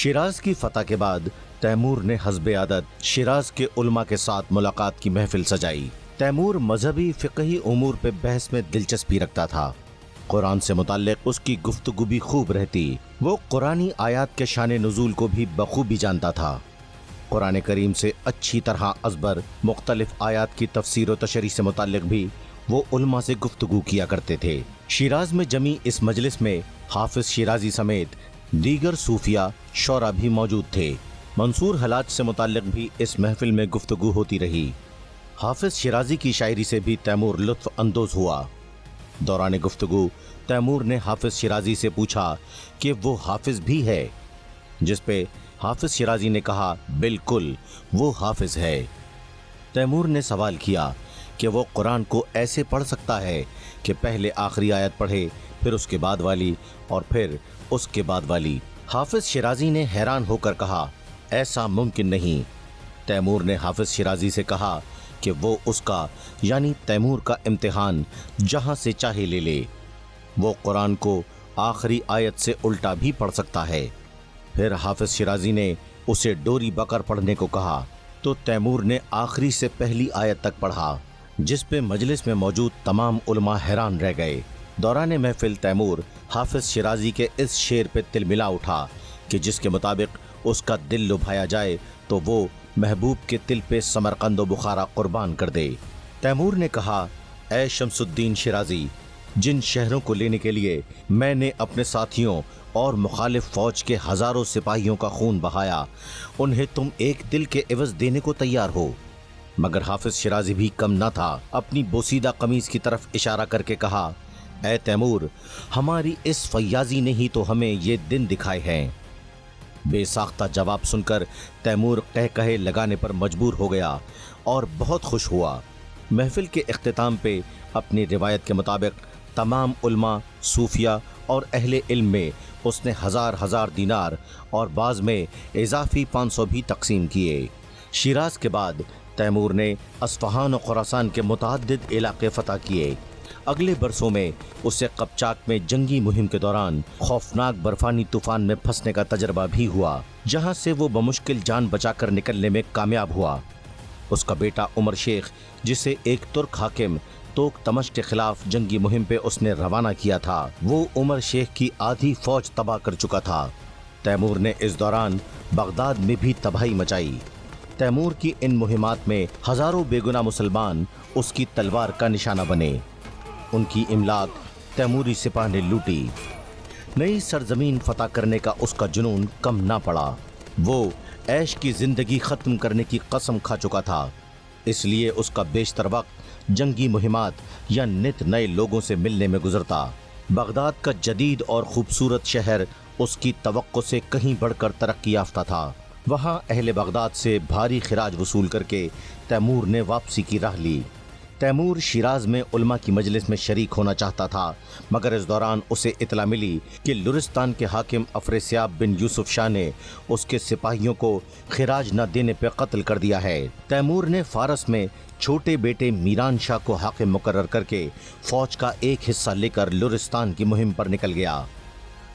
शिराज की फतह के बाद तैमूर ने हस्बे आदत शिराज के उलमा के साथ मुलाकात की महफिल सजाई। तैमूर मजहबी फिक़ही उमूर पे बहस में दिलचस्पी रखता था। कुरान से मुताल्लिक उसकी गुफ्तगू भी खूब रहती। वो कुरानी आयात के शान नुज़ूल को भी बखूबी जानता था। कुरान करीम से अच्छी तरह अज़बर मुख्तलिफ आयात की तफसीर व तशरीह से मुताल्लिक भी वो उलमा से गुफ्तगू किया करते थे। शिराज में जमी इस मजलिस में हाफिज शिराजी समेत दीगर सूफिया शौरा भी मौजूद थे। मंसूर हलाज से मुताल्लिक भी इस महफिल में गुफ्तगू होती रही। हाफिज शिराजी की शायरी से भी तैमूर लुत्फ़ अंदोज़ हुआ। दौरान गुफ्तगू तैमूर ने हाफिज शिराजी से पूछा कि वो हाफिज भी है, जिस पे हाफिज शिराजी ने कहा बिल्कुल वो हाफिज है। तैमूर ने सवाल किया कि वो कुरान को ऐसे पढ़ सकता है कि पहले आखिरी आयत पढ़े, फिर उसके बाद वाली और फिर उसके बाद वाली। हाफिज शिराजी ने हैरान होकर कहा ऐसा मुमकिन नहीं। तैमूर ने हाफिज शिराजी से कहा कि वो उसका यानी तैमूर का इम्तिहान जहां से चाहे ले ले। वो कुरान को आखिरी आयत से उल्टा भी पढ़ सकता है। फिर हाफिज शिराजी ने उसे डोरी बकर पढ़ने को कहा तो तैमूर ने आखिरी से पहली आयत तक पढ़ा, जिस पे मजलिस में मौजूद तमाम उलमा हैरान रह गए। दौरान महफिल तैमूर हाफिज शिराजी के इस शेर पे तिलमिला उठा कि जिसके मुताबिक उसका दिल लुभाया जाए तो वो महबूब के दिल पे समरकंद व बुखारा कुर्बान कर दे। तैमूर ने कहा ऐ शमसुद्दीन शिराजी, जिन शहरों को लेने के लिए मैंने अपने साथियों और मुखालिफ फौज के हजारों सिपाहियों का खून बहाया, उन्हें तुम एक दिल के एवज देने को तैयार हो। मगर हाफिज शिराजी भी कम न था। अपनी बोसीदा कमीज की तरफ इशारा करके कहा ऐ तैमूर, हमारी इस फैयाजी ने ही तो हमें ये दिन दिखाए हैं। बेसाख्ता जवाब सुनकर तैमूर कह कहे लगाने पर मजबूर हो गया और बहुत खुश हुआ। महफिल के इख्तिताम पे अपनी रिवायत के मुताबिक तमाम उलमा, सूफिया और अहले इल्म में उसने हजार हजार दीनार और बाज में इजाफी 500 भी तकसीम किए। शिराज के बाद तैमूर ने अस्फहान और खुरासान के मुतअद्दिद इलाके फतह किए। अगले बरसों में उसे कपचाक में जंगी मुहिम के दौरान खौफनाक बर्फानी तूफान में फंसने का तजर्बा भी हुआ, जहां से वो बमुश्किल जान बचाकर निकलने में कामयाब हुआ। उसका बेटा उमर शेख, जिसे एक तुर्क हाकिम तोक तमश के खिलाफ जंगी मुहिम पे उसने रवाना किया था, वो उमर शेख की आधी फौज तबाह कर चुका था। तैमूर ने इस दौरान बगदाद में भी तबाही मचाई। तैमूर की इन मुहिमात में हजारों बेगुनाह मुसलमान उसकी तलवार का निशाना बने। उनकी इमलाक तैमूरी सिपाह ने लूटी। नई सरजमीन फतह करने का उसका जुनून कम ना पड़ा। वो ऐश की जिंदगी खत्म करने की कसम खा चुका था, इसलिए उसका बेशतर वक्त जंगी मुहिमात या नित नए लोगों से मिलने में गुजरता। बगदाद का जदीद और खूबसूरत शहर उसकी तवक्को से कहीं बढ़कर तरक्की याफ्ता था। वहाँ अहले बगदाद से भारी खिराज वसूल करके तैमूर ने वापसी की राह ली। तैमूर शिराज में उलमा की मजलिस में शरीक होना चाहता था, मगर इस दौरान उसे इतला मिली कि लुरिस्तान के हाकिम अफरेस्याब बिन यूसुफ शाह ने उसके सिपाहियों को खिराज न देने पर कत्ल कर दिया है। तैमूर ने फारस में छोटे बेटे मीरान शाह को हाकिम मुकर्रर करके फौज का एक हिस्सा लेकर लुरिस्तान की मुहिम पर निकल गया।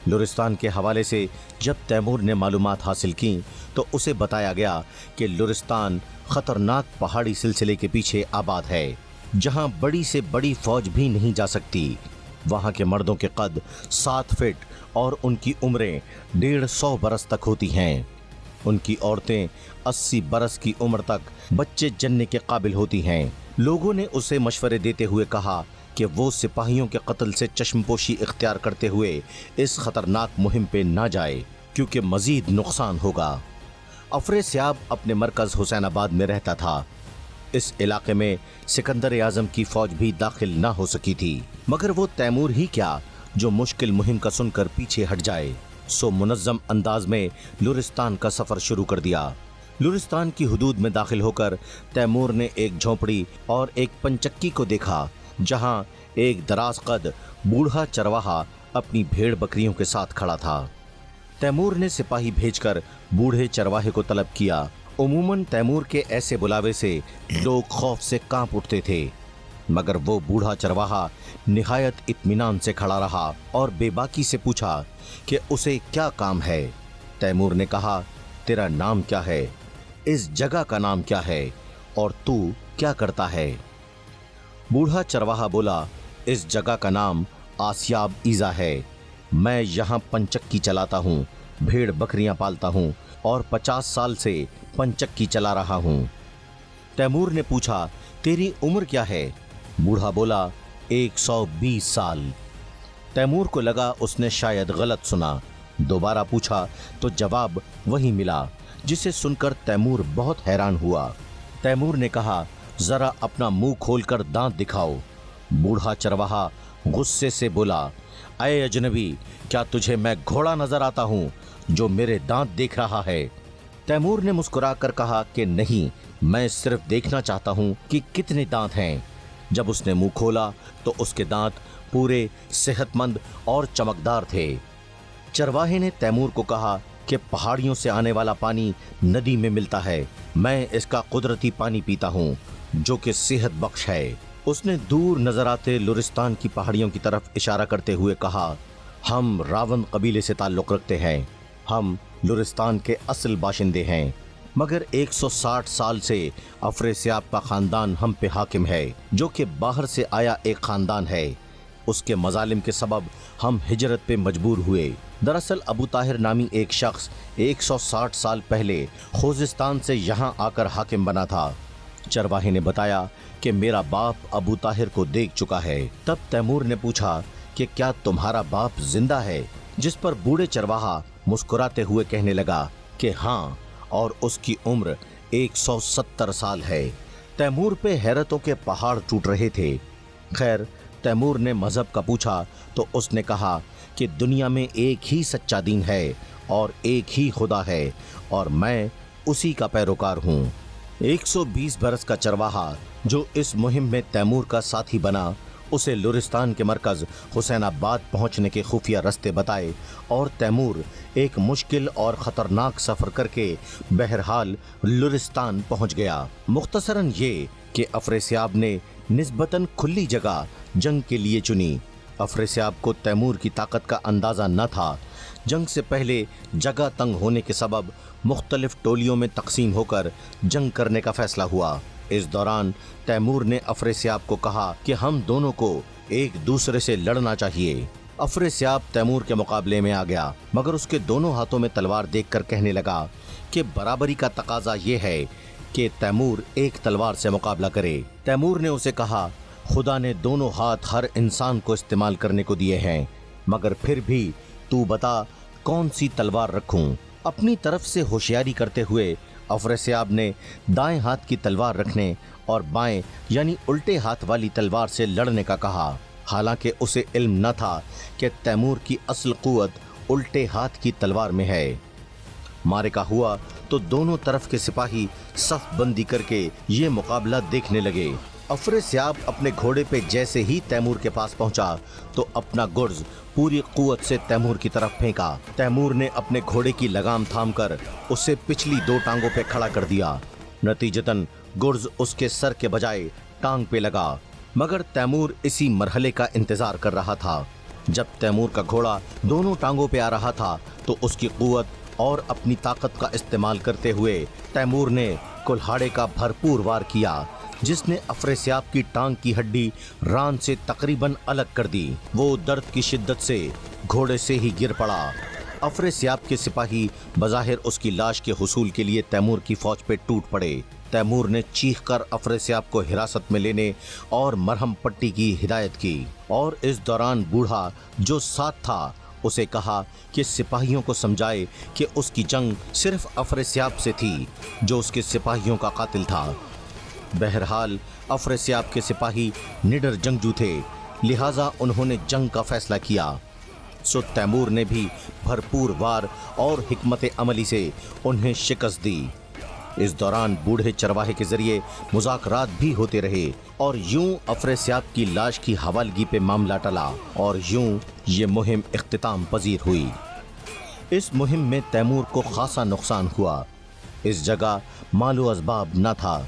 लुरिस्तान के हवाले से जब तैमूर ने मालूमात हासिल की तो उसे बताया गया कि लुरिस्तान खतरनाक पहाड़ी सिलसिले के पीछे आबाद है, जहां बड़ी से बड़ी फौज भी नहीं जा सकती। वहां के मर्दों के कद 7 फीट और उनकी उम्रें 150 बरस तक होती हैं। उनकी औरतें 80 बरस की उम्र तक बच्चे जन्ने के काबिल होती हैं। लोगों ने उसे मशवरे देते हुए कहा कि वो सिपाहियों के कत्ल से चश्मपोशी इख्तियार करते हुए इस खतरनाक मुहिम पे ना जाए, क्योंकि मजीद नुकसान होगा। अफरेस्याब अपने मरकज हुसैनाबाद में रहता था। इस इलाके में सिकंदर आजम की फौज भी दाखिल ना हो सकी थी, मगर वो तैमूर ही क्या जो मुश्किल मुहिम का सुनकर पीछे हट जाए। सो मुनज़्ज़म अंदाज में लुरिस्तान का सफर शुरू कर दिया। लुरिस्तान की हुदूद में दाखिल होकर तैमूर ने एक झोंपड़ी और एक पंचक्की को देखा, जहां एक दराज कद बूढ़ा चरवाहा अपनी भेड़ बकरियों के साथ खड़ा था। तैमूर ने सिपाही भेजकर बूढ़े चरवाहे को तलब किया। उमूमन तैमूर के ऐसे बुलावे से लोग खौफ से कांप उठते थे, मगर वो बूढ़ा चरवाहा निहायत इत्मीनान से खड़ा रहा और बेबाकी से पूछा कि उसे क्या काम है। तैमूर ने कहा, तेरा नाम क्या है, इस जगह का नाम क्या है और तू क्या करता है? बूढ़ा चरवाहा बोला, इस जगह का नाम आसियाब ईजा है। मैं यहाँ पंचक्की चलाता हूँ, भेड़ बकरियां पालता हूँ और 50 साल से पंचक्की चला रहा हूँ। तैमूर ने पूछा, तेरी उम्र क्या है? बूढ़ा बोला, 120 साल। तैमूर को लगा उसने शायद गलत सुना। दोबारा पूछा तो जवाब वही मिला, जिसे सुनकर तैमूर बहुत हैरान हुआ। तैमूर ने कहा, जरा अपना मुंह खोलकर दांत दिखाओ। बूढ़ा चरवाहा गुस्से से बोला, अय अजनबी, क्या तुझे मैं घोड़ा नजर आता हूँ जो मेरे दांत देख रहा है? तैमूर ने मुस्कुराकर कहा कि नहीं, मैं सिर्फ देखना चाहता हूँ कि कितने दांत हैं। जब उसने मुंह खोला तो उसके दांत पूरे सेहतमंद और चमकदार थे। चरवाहे ने तैमूर को कहा कि पहाड़ियों से आने वाला पानी नदी में मिलता है। मैं इसका कुदरती पानी पीता हूँ जो कि सेहत बख्श है। उसने दूर नजर आते लुरिस्तान की पहाड़ियों की तरफ इशारा करते हुए कहा, हम रावण कबीले से ताल्लुक रखते हैं। हम लुरिस्तान के असल बाशिंदे हैं, मगर 160 साल से अफरेस्याब का खानदान हम पे हाकिम है, जो कि बाहर से आया एक खानदान है। उसके मजालिम के सबब हम हिजरत पे मजबूर हुए। दरअसल अबू ताहिर नामी एक शख्स 160 साल पहले खोजिस्तान से यहाँ आकर हाकिम बना था। चरवाहे ने बताया कि मेरा बाप अबू ताहिर को देख चुका है। तब तैमूर ने पूछा कि क्या तुम्हारा बाप जिंदा है? जिस पर बूढ़े चरवाहा मुस्कुराते हुए कहने लगा कि हाँ, और उसकी उम्र 170 साल है। तैमूर पे हैरतों के पहाड़ टूट रहे थे। खैर, तैमूर ने मजहब का पूछा तो उसने कहा कि दुनिया में एक ही सच्चा दीन है और एक ही खुदा है और मैं उसी का पैरोकार हूँ। 120 बरस का चरवाहा जो इस मुहिम में तैमूर का साथी बना, उसे लुरिस्तान के मरकज हुसैनाबाद पहुंचने के खुफिया रास्ते बताए और तैमूर एक मुश्किल और ख़तरनाक सफ़र करके बहरहाल लुरिस्तान पहुंच गया। मुख्तसरन ये कि अफरेस्याब ने निस्बतन खुली जगह जंग के लिए चुनी। अफरेस्याब को तैमूर की ताकत का अंदाज़ा न था। जंग से पहले जगह तंग होने के सबब मुख्तलिफ टोलियों में तकसीम होकर जंग करने का फैसला हुआ। इस दौरान तैमूर ने अफरेस्याब को कहा कि हम दोनों को एक दूसरे से लड़ना चाहिए। अफरेस्याब तैमूर के मुकाबले में आ गया, मगर उसके दोनों हाथों में तलवार देखकर कहने लगा कि बराबरी का तकाजा ये है कि तैमूर एक तलवार से मुकाबला करे। तैमूर ने उसे कहा, खुदा ने दोनों हाथ हर इंसान को इस्तेमाल करने को दिए हैं, मगर फिर भी तू बता कौन सी तलवार रखूं? अपनी तरफ से होशियारी करते हुए अफरेस्याब ने दाएं हाथ की तलवार रखने और बाएं यानी उल्टे हाथ वाली तलवार से लड़ने का कहा। हालांकि उसे इल्म न था कि तैमूर की असल कुव्वत उल्टे हाथ की तलवार में है। मारिका हुआ तो दोनों तरफ के सिपाही सफ बंदी करके ये मुकाबला देखने लगे। अफरेस्याब अपने घोड़े पे जैसे ही तैमूर के पास पहुंचा तो अपना गुर्ज पूरी कुव्वत से तैमूर की तरफ फेंका। तैमूर ने अपने घोड़े की लगाम थामकर उसे पिछली दो टांगों पे खड़ा कर दिया। नतीजतन गुर्ज उसके सर के बजाय टांग पे लगा, मगर तैमूर इसी मरहले का इंतजार कर रहा था। जब तैमूर का घोड़ा दोनों टांगों पे आ रहा था तो उसकी कुव्वत और अपनी ताकत का इस्तेमाल करते हुए तैमूर ने कुल्हाड़े का भरपूर वार किया, जिसने अफरेस्याब की टांग की हड्डी रान से तकरीबन अलग कर दी। वो दर्द की शिद्दत से घोड़े से ही गिर पड़ा। अफरेस्याब के सिपाही बज़ाहिर उसकी लाश के हुसूल के लिए तैमूर की फौज पे टूट पड़े। तैमूर ने चीखकर अफरेस्याब को हिरासत में लेने और मरहम पट्टी की हिदायत की और इस दौरान बूढ़ा जो साथ था उसे कहा कि सिपाहियों को समझाए कि उसकी जंग सिर्फ अफरेस्याब से थी जो उसके सिपाहियों का कातिल था। बहरहाल अफरेस्याब के सिपाही निडर जंगजू थे, लिहाजा उन्होंने जंग का फैसला किया। सो तैमूर ने भी भरपूर वार और हिकमत अमली से उन्हें शिकस्त दी। इस दौरान बूढ़े चरवाहे के जरिए मुज़ाकरात भी होते रहे और यूं अफरेस्याब की लाश की हवालगी पे मामला टला और यूं ये मुहिम इख्तिताम पजीर हुई। इस मुहिम में तैमूर को खासा नुकसान हुआ। इस जगह मालो असबाब न था,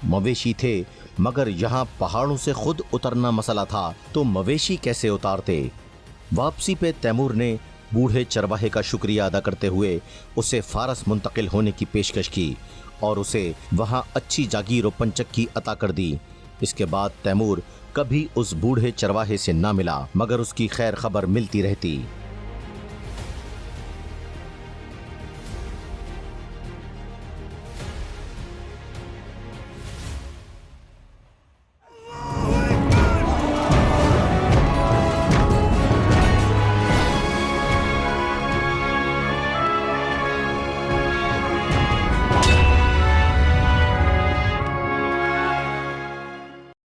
मवेशी थे, मगर यहाँ पहाड़ों से खुद उतरना मसला था तो मवेशी कैसे उतारते। वापसी पे तैमूर ने बूढ़े चरवाहे का शुक्रिया अदा करते हुए उसे फारस मुंतकिल होने की पेशकश की और उसे वहां अच्छी जागीर और पंचक्की अता कर दी। इसके बाद तैमूर कभी उस बूढ़े चरवाहे से ना मिला, मगर उसकी खैर खबर मिलती रहती।